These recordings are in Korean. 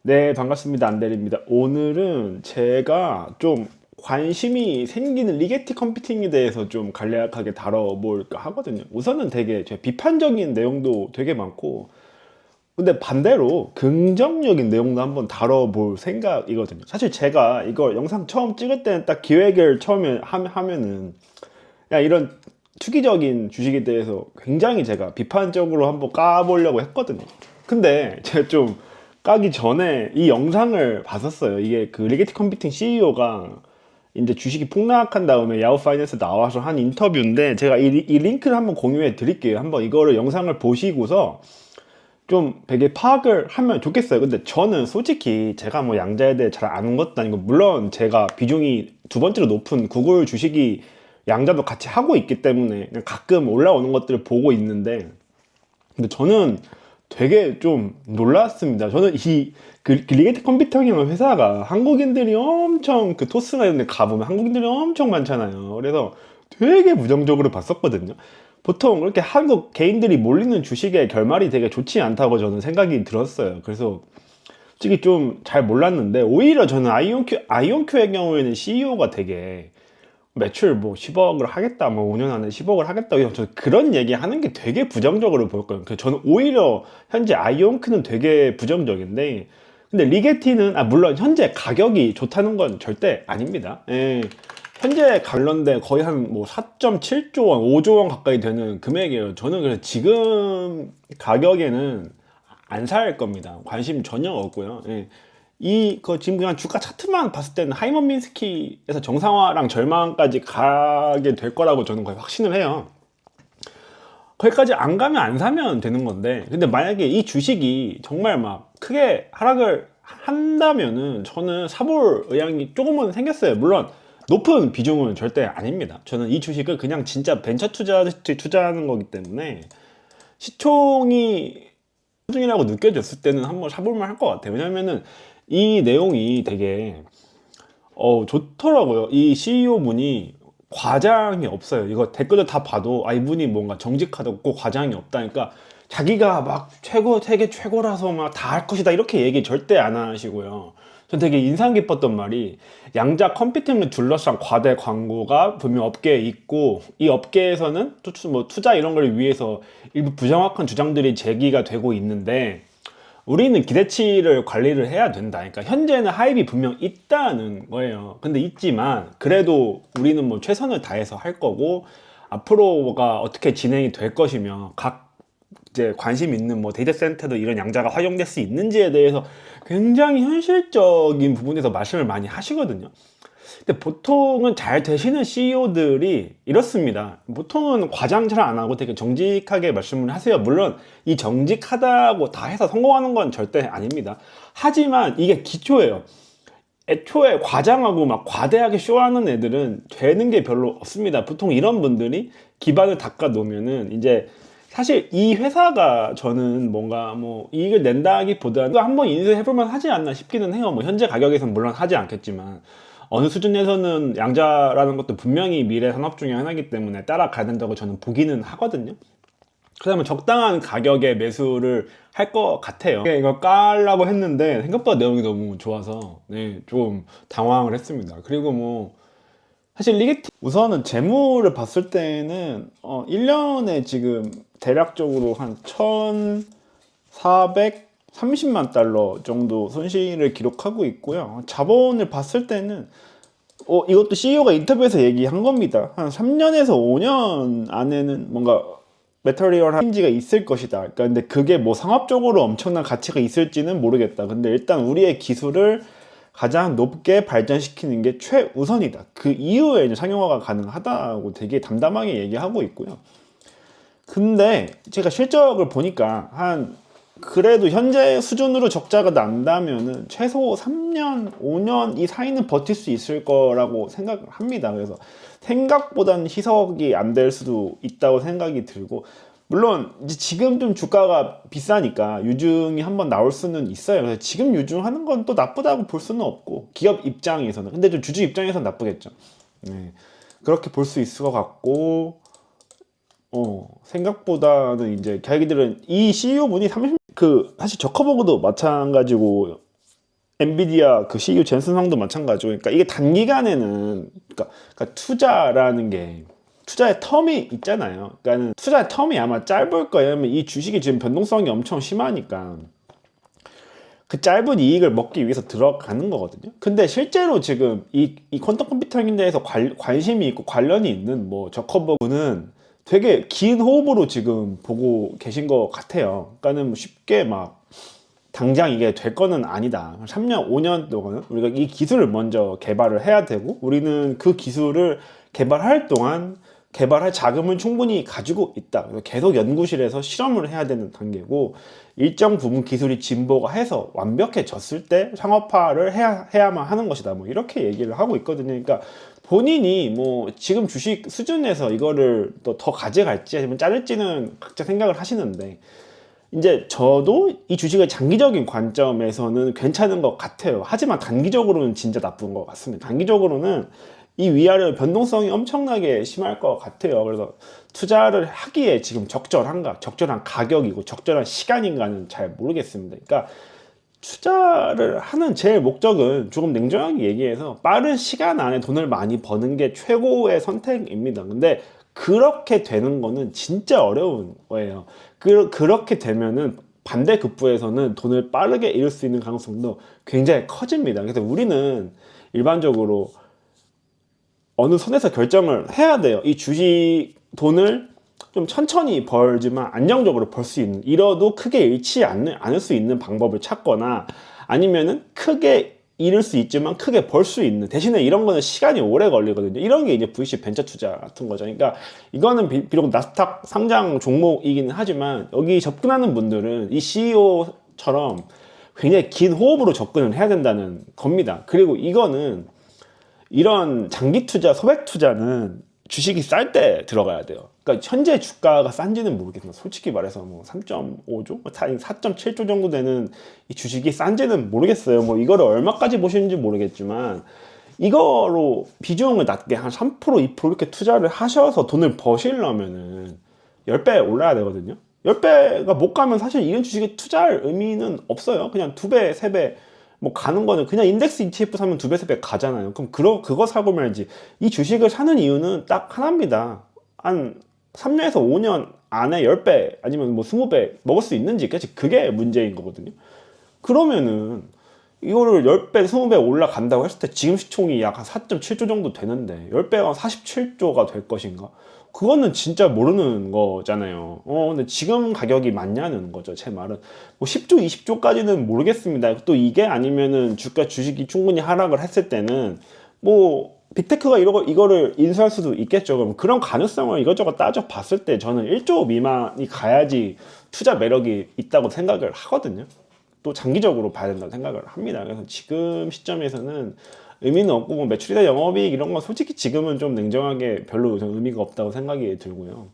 네, 반갑습니다. 안대리입니다. 오늘은 제가 좀 관심이 생기는 리게티 컴퓨팅에 대해서 좀 간략하게 다뤄볼까 하거든요. 우선은 되게 제 비판적인 내용도 되게 많고, 근데 반대로 긍정적인 내용도 한번 다뤄볼 생각이거든요. 사실 제가 이거 영상 처음 찍을 때는 딱 기획을 처음에 하면은, 야, 이런 투기적인 주식에 대해서 굉장히 제가 비판적으로 한번 까보려고 했거든요. 근데 제가 좀 까기 전에 이 영상을 봤었어요. 이게 그 리게티 컴퓨팅 CEO가 이제 주식이 폭락한 다음에 야후 파이낸스 나와서 한 인터뷰인데, 제가 이 링크를 한번 공유해 드릴게요. 한번 이거를 영상을 보시고서 좀 되게 파악을 하면 좋겠어요. 근데 저는 솔직히 제가 뭐 양자에 대해 잘 아는 것도 아니고, 물론 제가 비중이 두 번째로 높은 구글 주식이 양자도 같이 하고 있기 때문에 그냥 가끔 올라오는 것들을 보고 있는데, 근데 저는 되게 좀 놀랐습니다. 저는 그 리게트 컴퓨터형 회사가 한국인들이 엄청 그 토스나 이런 데 가보면 한국인들이 엄청 많잖아요. 그래서 되게 부정적으로 봤었거든요. 보통 이렇게 한국 개인들이 몰리는 주식의 결말이 되게 좋지 않다고 저는 생각이 들었어요. 그래서 솔직히 좀 잘 몰랐는데, 오히려 저는 아이온큐의 경우에는 CEO가 되게 매출 뭐 10억을 하겠다, 뭐 5년 안에 10억을 하겠다, 저 그런 얘기 하는 게 되게 부정적으로 보였거든요. 그래서 저는 오히려 현재 아이온큐는 되게 부정적인데, 근데 리게티는 물론 현재 가격이 좋다는 건 절대 아닙니다. 예. 현재 관련된 거의 한 뭐 4.7조 원, 5조 원 가까이 되는 금액이에요. 저는 그래서 지금 가격에는 안 살 겁니다. 관심 전혀 없고요. 예. 지금 그냥 주가 차트만 봤을 때는 하이먼 민스키에서 정상화랑 절망까지 가게 될 거라고 저는 거의 확신을 해요. 거기까지 안 가면 안 사면 되는 건데, 근데 만약에 이 주식이 정말 막 크게 하락을 한다면은 저는 사볼 의향이 조금은 생겼어요. 물론 높은 비중은 절대 아닙니다. 저는 이 주식을 그냥 진짜 벤처 투자하는 거기 때문에 시총이 중이라고 느껴졌을 때는 한번 사볼만 할 것 같아요. 왜냐면은 이 내용이 되게 좋더라고요. 이 CEO 분이 과장이 없어요. 이거 댓글을 다 봐도 이분이 뭔가 정직하고 과장이 없다니까, 자기가 막 세계 최고라서 막 다 할 것이다 이렇게 얘기 절대 안 하시고요. 전 되게 인상 깊었던 말이, 양자 컴퓨팅을 둘러싼 과대 광고가 분명 업계에 있고, 이 업계에서는 뭐 투자 이런 걸 위해서 일부 부정확한 주장들이 제기가 되고 있는데, 우리는 기대치를 관리를 해야 된다. 그러니까 현재는 하입이 분명 있다는 거예요. 근데 있지만 그래도 우리는 뭐 최선을 다해서 할 거고, 앞으로가 어떻게 진행이 될 것이며, 각 이제 관심 있는 뭐 데이터 센터도 이런 양자가 활용될 수 있는지에 대해서 굉장히 현실적인 부분에서 말씀을 많이 하시거든요. 근데 보통은 잘 되시는 CEO들이 이렇습니다. 보통은 과장 잘 안 하고 되게 정직하게 말씀을 하세요. 물론 이 정직하다고 다 해서 성공하는 건 절대 아닙니다. 하지만 이게 기초예요. 애초에 과장하고 막 과대하게 쇼하는 애들은 되는 게 별로 없습니다. 보통 이런 분들이 기반을 닦아 놓으면은, 이제 사실 이 회사가 저는 뭔가 뭐 이익을 낸다기보다는 한번 인수해볼만 하지 않나 싶기는 해요. 뭐 현재 가격에선 물론 하지 않겠지만, 어느 수준에서는 양자라는 것도 분명히 미래 산업 중에 하나이기 때문에 따라가야 된다고 저는 보기는 하거든요. 그러면 적당한 가격에 매수를 할 것 같아요. 이거 깔라고 했는데 생각보다 내용이 너무 좋아서 네, 좀 당황을 했습니다. 그리고 뭐 사실 리게티 우선은 재무를 봤을 때는 1년에 지금 대략적으로 한 1,430만 달러 정도 손실을 기록하고 있고요. 자본을 봤을 때는 이것도 CEO가 인터뷰에서 얘기한 겁니다. 한 3년에서 5년 안에는 뭔가 메터리얼 인지가 있을 것이다. 그러니까 근데 그게 뭐 상업적으로 엄청난 가치가 있을지는 모르겠다. 근데 일단 우리의 기술을 가장 높게 발전시키는 게 최우선이다. 그 이후에 이제 상용화가 가능하다고 되게 담담하게 얘기하고 있고요. 근데 제가 실적을 보니까 그래도 현재 수준으로 적자가 난다면은 최소 3년, 5년 이 사이는 버틸 수 있을 거라고 생각을 합니다. 그래서 생각보다는 희석이 안 될 수도 있다고 생각이 들고, 물론 이제 지금 좀 주가가 비싸니까 유증이 한번 나올 수는 있어요. 그래서 지금 유증하는 건 또 나쁘다고 볼 수는 없고, 기업 입장에서는. 근데 좀 주주 입장에서는 나쁘겠죠. 네. 그렇게 볼 수 있을 것 같고, 생각보다는 이제 자기들은 이 CEO 분이 사실 저커버그도 마찬가지고 엔비디아 그 CEO 젠슨 황도 마찬가지고, 그러니까 이게 단기간에는, 그러니까 투자라는 게 투자의 텀이 있잖아요. 그러니까는 투자의 텀이 아마 짧을 거예요. 왜냐면 이 주식이 지금 변동성이 엄청 심하니까 그 짧은 이익을 먹기 위해서 들어가는 거거든요. 근데 실제로 지금 이 퀀텀 컴퓨터에 대해서 관심이 있고 관련이 있는 뭐 저커버그는 되게 긴 호흡으로 지금 보고 계신 것 같아요. 그러니까는 뭐 쉽게 막 당장 이게 될 거는 아니다. 3년, 5년 동안은 우리가 이 기술을 먼저 개발을 해야 되고, 우리는 그 기술을 개발할 동안 개발할 자금을 충분히 가지고 있다. 그래서 계속 연구실에서 실험을 해야 되는 단계고, 일정 부분 기술이 진보가 해서 완벽해졌을 때 상업화를 해야만 하는 것이다. 뭐 이렇게 얘기를 하고 있거든요. 그러니까 본인이 뭐 지금 주식 수준에서 이거를 또 더 가져갈지 아니면 자를지는 각자 생각을 하시는데, 이제 저도 이 주식의 장기적인 관점에서는 괜찮은 것 같아요. 하지만 단기적으로는 진짜 나쁜 것 같습니다. 단기적으로는 이 위아래 변동성이 엄청나게 심할 것 같아요. 그래서 투자를 하기에 지금 적절한가, 적절한 가격이고 적절한 시간인가는 잘 모르겠습니다. 그러니까 투자를 하는 제 목적은 조금 냉정하게 얘기해서 빠른 시간 안에 돈을 많이 버는 게 최고의 선택입니다. 근데 그렇게 되는 거는 진짜 어려운 거예요. 그렇게 되면은 반대급부에서는 돈을 빠르게 잃을 수 있는 가능성도 굉장히 커집니다. 그래서 우리는 일반적으로 어느 선에서 결정을 해야 돼요. 이 주식 돈을 좀 천천히 벌지만 안정적으로 벌 수 있는, 잃어도 크게 잃지 않을 수 있는 방법을 찾거나, 아니면은 크게 잃을 수 있지만 크게 벌 수 있는, 대신에 이런 거는 시간이 오래 걸리거든요. 이런 게 이제 VC 벤처 투자 같은 거죠. 그러니까 이거는 비록 나스닥 상장 종목이긴 하지만 여기 접근하는 분들은 이 CEO처럼 굉장히 긴 호흡으로 접근을 해야 된다는 겁니다. 그리고 이거는, 이런 장기 투자, 소액 투자는 주식이 쌀 때 들어가야 돼요. 그러니까 현재 주가가 싼지는 모르겠지만 솔직히 말해서 뭐 3.5조, 4.7조 정도 되는 이 주식이 싼지는 모르겠어요. 뭐 이거를 얼마까지 보시는지 모르겠지만 이거로 비중을 낮게 한 3%, 2% 이렇게 투자를 하셔서 돈을 버시려면은 10배 올라야 되거든요. 10배가 못 가면 사실 이런 주식에 투자할 의미는 없어요. 그냥 2배, 3배 뭐 가는 거는, 그냥 인덱스 ETF 사면 2배, 3배 가잖아요. 그럼 그거 사고 말지. 이 주식을 사는 이유는 딱 하나입니다. 한 3년에서 5년 안에 10배 아니면 뭐 20배 먹을 수 있는지, 그게 문제인 거거든요. 그러면은 이거를 10배, 20배 올라간다고 했을 때 지금 시총이 약 한 4.7조 정도 되는데 10배가 47조가 될 것인가? 그거는 진짜 모르는 거잖아요. 근데 지금 가격이 맞냐는 거죠, 제 말은. 뭐 10조, 20조까지는 모르겠습니다. 또 이게 아니면은 주식이 충분히 하락을 했을 때는 뭐 빅테크가 이거를 인수할 수도 있겠죠. 그럼 그런 가능성을 이것저것 따져 봤을 때 저는 1조 미만이 가야지 투자 매력이 있다고 생각을 하거든요. 또 장기적으로 봐야 된다고 생각을 합니다. 그래서 지금 시점에서는 의미는 없고, 뭐 매출이나 영업이익 이런 건 솔직히 지금은 좀 냉정하게 별로 의미가 없다고 생각이 들고요.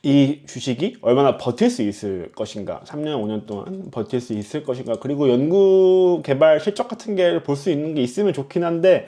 이 주식이 얼마나 버틸 수 있을 것인가, 3년, 5년 동안 버틸 수 있을 것인가, 그리고 연구 개발 실적 같은 게 볼 수 있는 게 있으면 좋긴 한데,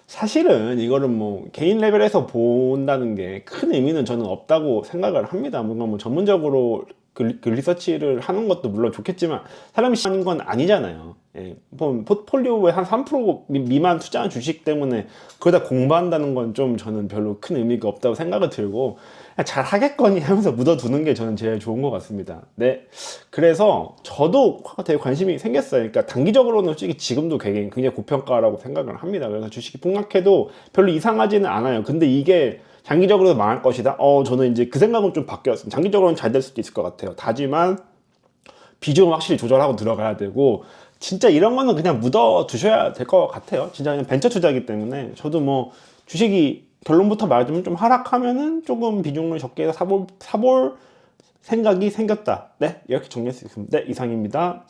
사실은 이거를 뭐 개인 레벨에서 본다는 게 큰 의미는 저는 없다고 생각을 합니다. 뭔가 뭐 전문적으로 그 리서치를 하는 것도 물론 좋겠지만 사람이 시간인 건 아니잖아요. 예, 포트폴리오에 한 3% 미만 투자한 주식 때문에 그걸 다 공부한다는 건 좀 저는 별로 큰 의미가 없다고 생각이 들고, 잘 하겠거니 하면서 묻어두는 게 저는 제일 좋은 것 같습니다. 네. 그래서 저도 되게 관심이 생겼어요. 그러니까 단기적으로는 솔직히 지금도 굉장히 고평가라고 생각을 합니다. 그래서 주식이 폭락해도 별로 이상하지는 않아요. 근데 이게 장기적으로 망할 것이다. 저는 이제 그 생각은 좀 바뀌었어요. 장기적으로는 잘 될 수도 있을 것 같아요. 다지만 비중을 확실히 조절하고 들어가야 되고, 진짜 이런 거는 그냥 묻어 두셔야 될 것 같아요. 진짜 그냥 벤처 투자이기 때문에 저도 뭐 주식이 결론부터 말하자면 좀 하락하면은 조금 비중을 적게 해서 사볼 생각이 생겼다. 네, 이렇게 정리할 수 있습니다. 네, 이상입니다.